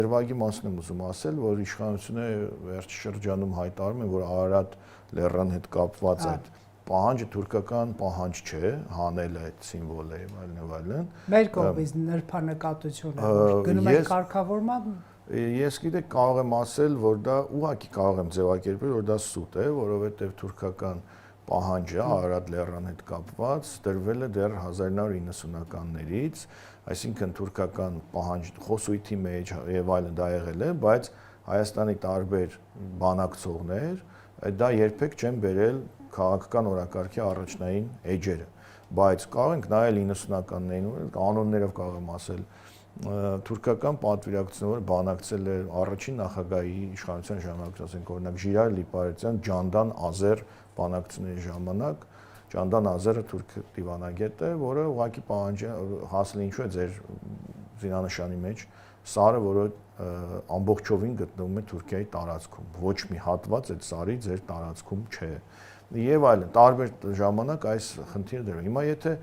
Դերվագի մասն եմ ուզում ասել, որ իշխանությունը վերջ շրջանում հայտարարում է, որ Արարատ լեռան հետ կապված այդ պահանջը թուրքական պահանջ չէ, հանել այդ սիմվոլը եւ այլն։ Մեր կողմից նրբանկատությունը, որ գնում է կարգավորման։ Ես գիտեք կարող եմ ասել, որ դա ուղղակի կարող եմ ձևակերպել, որ դա սուտ է, որովհետեւ թուրքական պահանջը Արարատ լեռան հետ կապված դրվել է դեռ 1990-ականներից, այսինքն թուրքական պահանջ խոսույթի մեջ եւ այլն դա եղել է, բայց Հայաստանի տարբեր բանակցողներ դա երբեք չեն բերել քաղաքական օրակարգի առաջնային էջերը, բայց կարող ենք նայել 90-ականներին, կանոններով կարող եմ ասել, թուրքական պատվիրակությունները բանակցել է առաջին նախագահի իշխանության ժամանակ, ասենք օրինակ Ժիրայր Լիպարետյան, Ջանդան Ազեր բանակցությունների ժամանակ Ջանդան Ազերը թուրք դիվանագետ է, որը ուղղակի պահանջը հասել ինչու է ձեր զինանշանի մեջ սարը, որը ամբողջովին գտնվում է Թուրքիայի տարածքում, ոչ մի հատված այդ սարի ձեր տարածքում չէ։ Եվ այլն, տարբեր ժամանակ այս խնդիրը դրվում։ Հիմա եթե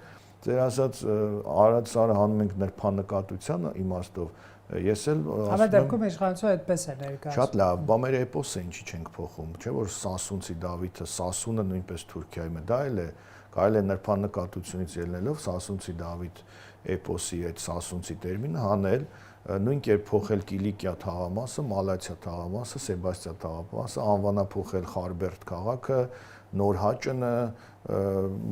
ձեր ասած Արարատ սարը հանում ենք նրբանկատության իմաստով, ես էլ ասում եմ իշխանությունը այդպես է ներկայացնում։ Շատ լավ, բա մեր էպոսը ինչի չենք փոխում, չէ՞ որ Սասունցի Դավիթը, Սասունը նույնպես Թուրքիայում է, դա էլ է, կարելի է նրբանկատությունից ելնելով Սասունցի Դավիթ էպոսի այդ Սասունցի տերմինը հանել, նույն կերպ փոխել Կիլիկիա թաղամասը, Մալաթիա թաղամասը, Սեբաստիա թաղամասը, անվանափոխել Խարբերդ քաղաքը, Նոր Հաճնը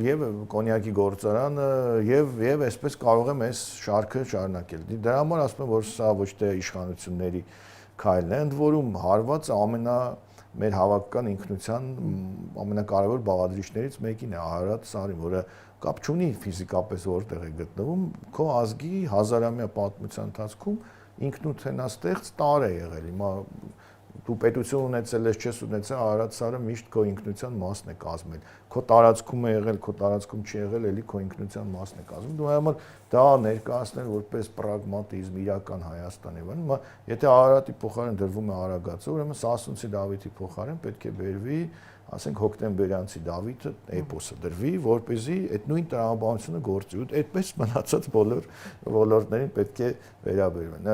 եւ կոնյակի գործարանը եւ այսպես կարող եմ այս շարքը շարունակել։ Դրա համար ասում եմ, որ սա ոչ թե իշխանությունների քայլն է, ընդ որում հարվածը մեր հավաքական ինքնության ամենակարևոր բաղադրիչներից մեկին է Արարատ սարին, որը կապ չունի ֆիզիկապես որտեղ է գտնվում, քո ազգի հազարամյա պատմության ընթացքում ինքնութենաստեղծ տար է եղել։ Հիմա դու պետություն ունեցել ես, չես ունեցել, Արարատ սարը միշտ քո ինքնության մասն է կազմել։ Քո տարածքում է եղել, քո տարածքում չի եղել, էլի քո ինքնության մասն է կազմում։ Դու համար դա ներկայացնել որպես պրագմատիզմ, իրական Հայաստան եւ այլն։ Եթե Արարատի փոխարեն դրվում է Արագածը, ուրեմն Սասունցի Դավիթի փոխարեն պետք է բերվի, ասենք հոկտեմբերյանցի Դավիթը էպոսը դրվի, որպեսզի այդ նույն տրամաբանությունը գործի։ Այդպես մնացած բոլոր ոլորտներին պետք է վերաբերվեն։